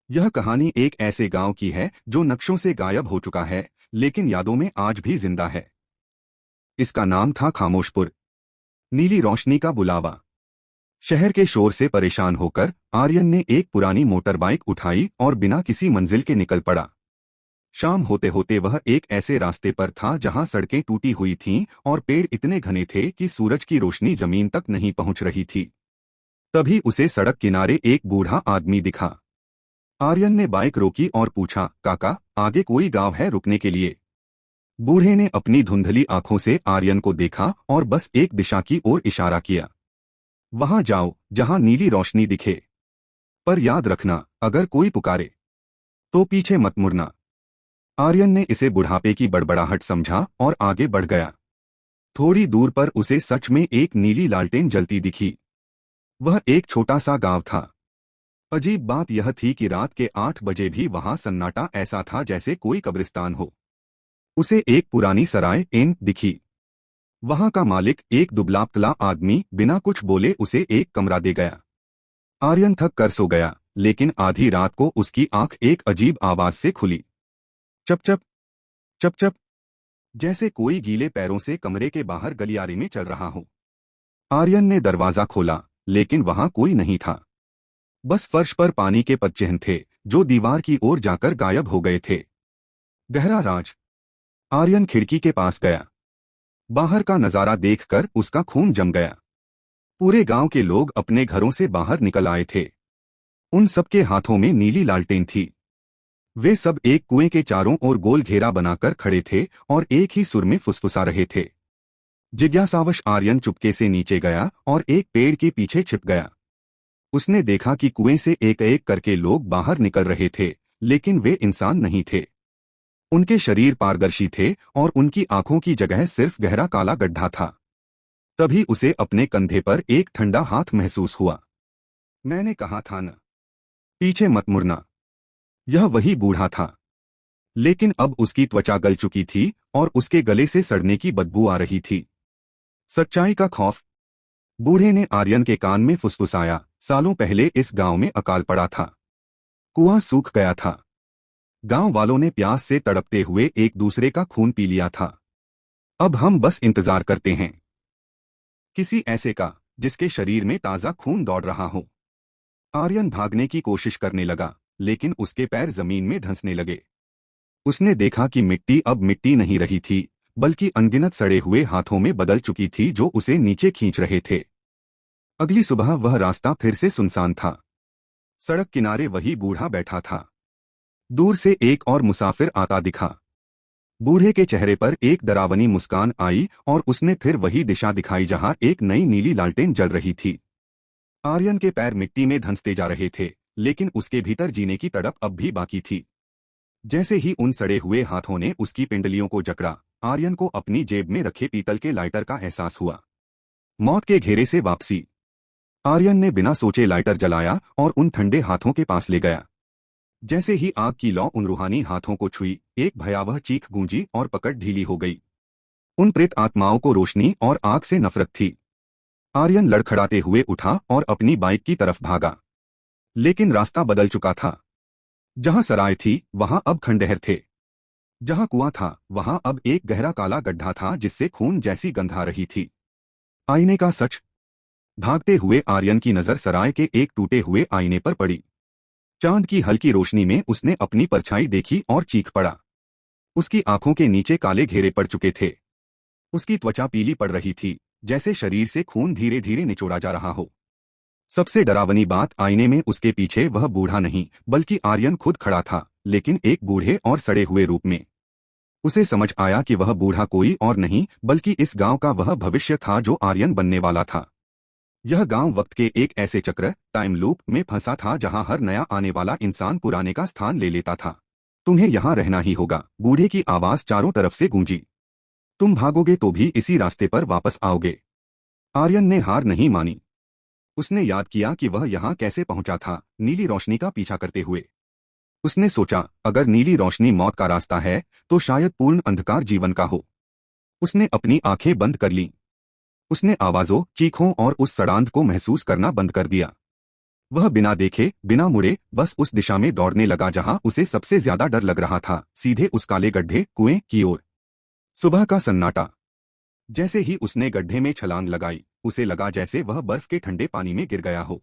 यह कहानी एक ऐसे गांव की है जो नक्शों से गायब हो चुका है, लेकिन यादों में आज भी जिंदा है। इसका नाम था खामोशपुर। नीली रोशनी का बुलावा। शहर के शोर से परेशान होकर आर्यन ने एक पुरानी मोटर बाइक उठाई और बिना किसी मंजिल के निकल पड़ा। शाम होते होते वह एक ऐसे रास्ते पर था जहां सड़कें टूटी हुई थीं और पेड़ इतने घने थे कि सूरज की रोशनी जमीन तक नहीं पहुंच रही थी। तभी उसे सड़क किनारे एक बूढ़ा आदमी दिखा। आर्यन ने बाइक रोकी और पूछा, काका, आगे कोई गांव है रुकने के लिए? बूढ़े ने अपनी धुंधली आंखों से आर्यन को देखा और बस एक दिशा की ओर इशारा किया। वहां जाओ जहां नीली रोशनी दिखे, पर याद रखना, अगर कोई पुकारे तो पीछे मत मुड़ना। आर्यन ने इसे बुढ़ापे की बड़बड़ाहट समझा और आगे बढ़ गया। थोड़ी दूर पर उसे सच में एक नीली लालटेन जलती दिखी। वह एक छोटा सा गांव था। अजीब बात यह थी कि रात के 8 बजे भी वहां सन्नाटा ऐसा था जैसे कोई कब्रिस्तान हो। उसे एक पुरानी सराय इन दिखी। वहां का मालिक, एक दुबला-पतला आदमी, बिना कुछ बोले उसे एक कमरा दे गया। आर्यन थक कर सो गया, लेकिन आधी रात को उसकी आंख एक अजीब आवाज से खुली। चप चप, चप चप, जैसे कोई गीले पैरों से कमरे के बाहर गलियारे में चल रहा हो। आर्यन ने दरवाजा खोला, लेकिन वहां कोई नहीं था। बस फर्श पर पानी के पदचिह्न थे जो दीवार की ओर जाकर गायब हो गए थे। गहरा राज। आर्यन खिड़की के पास गया। बाहर का नजारा देखकर उसका खून जम गया। पूरे गांव के लोग अपने घरों से बाहर निकल आए थे। उन सबके हाथों में नीली लालटेन थी। वे सब एक कुएं के चारों ओर गोल घेरा बनाकर खड़े थे और एक ही सुर में फुसफुसा रहे थे। जिज्ञासावश आर्यन चुपके से नीचे गया और एक पेड़ के पीछे छिप गया। उसने देखा कि कुएं से एक एक करके लोग बाहर निकल रहे थे, लेकिन वे इंसान नहीं थे। उनके शरीर पारदर्शी थे और उनकी आंखों की जगह सिर्फ गहरा काला गड्ढा था। तभी उसे अपने कंधे पर एक ठंडा हाथ महसूस हुआ। मैंने कहा था न, पीछे मत मुड़ना। यह वही बूढ़ा था, लेकिन अब उसकी त्वचा गल चुकी थी और उसके गले से सड़ने की बदबू आ रही थी। सच्चाई का खौफ। बूढ़े ने आर्यन के कान में फुसफुसाया, सालों पहले इस गांव में अकाल पड़ा था। कुआं सूख गया था। गांव वालों ने प्यास से तड़पते हुए एक दूसरे का खून पी लिया था। अब हम बस इंतजार करते हैं, किसी ऐसे का जिसके शरीर में ताजा खून दौड़ रहा हो। आर्यन भागने की कोशिश करने लगा, लेकिन उसके पैर जमीन में धंसने लगे। उसने देखा कि मिट्टी अब मिट्टी नहीं रही थी, बल्कि अनगिनत सड़े हुए हाथों में बदल चुकी थी जो उसे नीचे खींच रहे थे। अगली सुबह वह रास्ता फिर से सुनसान था। सड़क किनारे वही बूढ़ा बैठा था। दूर से एक और मुसाफिर आता दिखा। बूढ़े के चेहरे पर एक डरावनी मुस्कान आई और उसने फिर वही दिशा दिखाई जहां एक नई नीली लालटेन जल रही थी। आर्यन के पैर मिट्टी में धंसते जा रहे थे, लेकिन उसके भीतर जीने की तड़प अब भी बाकी थी। जैसे ही उन सड़े हुए हाथों ने उसकी पिंडलियों को जकड़ा, आर्यन को अपनी जेब में रखे पीतल के लाइटर का एहसास हुआ। मौत के घेरे से वापसी। आर्यन ने बिना सोचे लाइटर जलाया और उन ठंडे हाथों के पास ले गया। जैसे ही आग की लौ उन रूहानी हाथों को छुई, एक भयावह चीख गूंजी और पकड़ ढीली हो गई। उन प्रेत आत्माओं को रोशनी और आग से नफरत थी। आर्यन लड़खड़ाते हुए उठा और अपनी बाइक की तरफ भागा, लेकिन रास्ता बदल चुका था। जहां सराय थी वहां अब खंडहर थे। जहां कुआं था वहां अब एक गहरा काला गड्ढा था जिससे खून जैसी गंध आ रही थी। आईने का सच। भागते हुए आर्यन की नजर सराय के एक टूटे हुए आईने पर पड़ी। चांद की हल्की रोशनी में उसने अपनी परछाई देखी और चीख पड़ा। उसकी आंखों के नीचे काले घेरे पड़ चुके थे। उसकी त्वचा पीली पड़ रही थी, जैसे शरीर से खून धीरे धीरे निचोड़ा जा रहा हो। सबसे डरावनी बात, आईने में उसके पीछे वह बूढ़ा नहीं बल्कि आर्यन खुद खड़ा था, लेकिन एक बूढ़े और सड़े हुए रूप में। उसे समझ आया कि वह बूढ़ा कोई और नहीं बल्कि इस गांव का वह भविष्य था जो आर्यन बनने वाला था। यह गांव वक्त के एक ऐसे चक्र, टाइम लूप में फंसा था जहां हर नया आने वाला इंसान पुराने का स्थान ले लेता था। तुम्हें यहां रहना ही होगा, बूढ़े की आवाज चारों तरफ से गूंजी। तुम भागोगे तो भी इसी रास्ते पर वापस आओगे। आर्यन ने हार नहीं मानी। उसने याद किया कि वह यहां कैसे पहुंचा था, नीली रोशनी का पीछा करते हुए। उसने सोचा, अगर नीली रोशनी मौत का रास्ता है तो शायद पूर्ण अंधकार जीवन का हो। उसने अपनी आंखें बंद कर लीं। उसने आवाजों, चीखों और उस सड़ांध को महसूस करना बंद कर दिया। वह बिना देखे बिना मुड़े बस उस दिशा में दौड़ने लगा जहां उसे सबसे ज्यादा डर लग रहा था, सीधे उस काले गड्ढे कुएं की ओर। सुबह का सन्नाटा। जैसे ही उसने गड्ढे में छलांग लगाई, उसे लगा जैसे वह बर्फ के ठंडे पानी में गिर गया हो।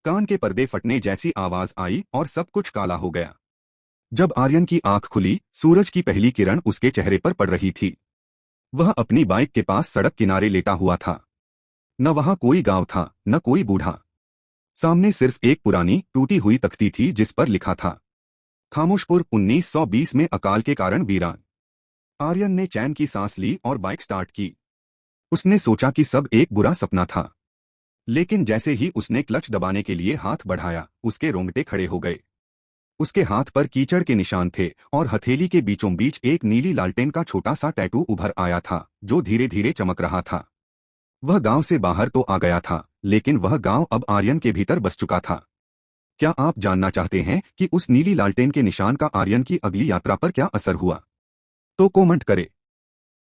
कान के पर्दे फटने जैसी आवाज आई और सब कुछ काला हो गया। जब आर्यन की आंख खुली, सूरज की पहली किरण उसके चेहरे पर पड़ रही थी। वह अपनी बाइक के पास सड़क किनारे लेटा हुआ था। न वहां कोई गांव था, न कोई बूढ़ा। सामने सिर्फ एक पुरानी टूटी हुई तख्ती थी जिस पर लिखा था, खामोशपुर 1920 में अकाल के कारण वीरान। आर्यन ने चैन की सांस ली और बाइक स्टार्ट की। उसने सोचा कि सब एक बुरा सपना था, लेकिन जैसे ही उसने क्लच दबाने के लिए हाथ बढ़ाया, उसके रोंगटे खड़े हो गए। उसके हाथ पर कीचड़ के निशान थे और हथेली के बीचों बीच एक नीली लालटेन का छोटा सा टैटू उभर आया था, जो धीरे धीरे चमक रहा था। वह गांव से बाहर तो आ गया था, लेकिन वह गांव अब आर्यन के भीतर बस चुका था। क्या आप जानना चाहते हैं कि उस नीली लालटेन के निशान का आर्यन की अगली यात्रा पर क्या असर हुआ? तो कमेंट करें।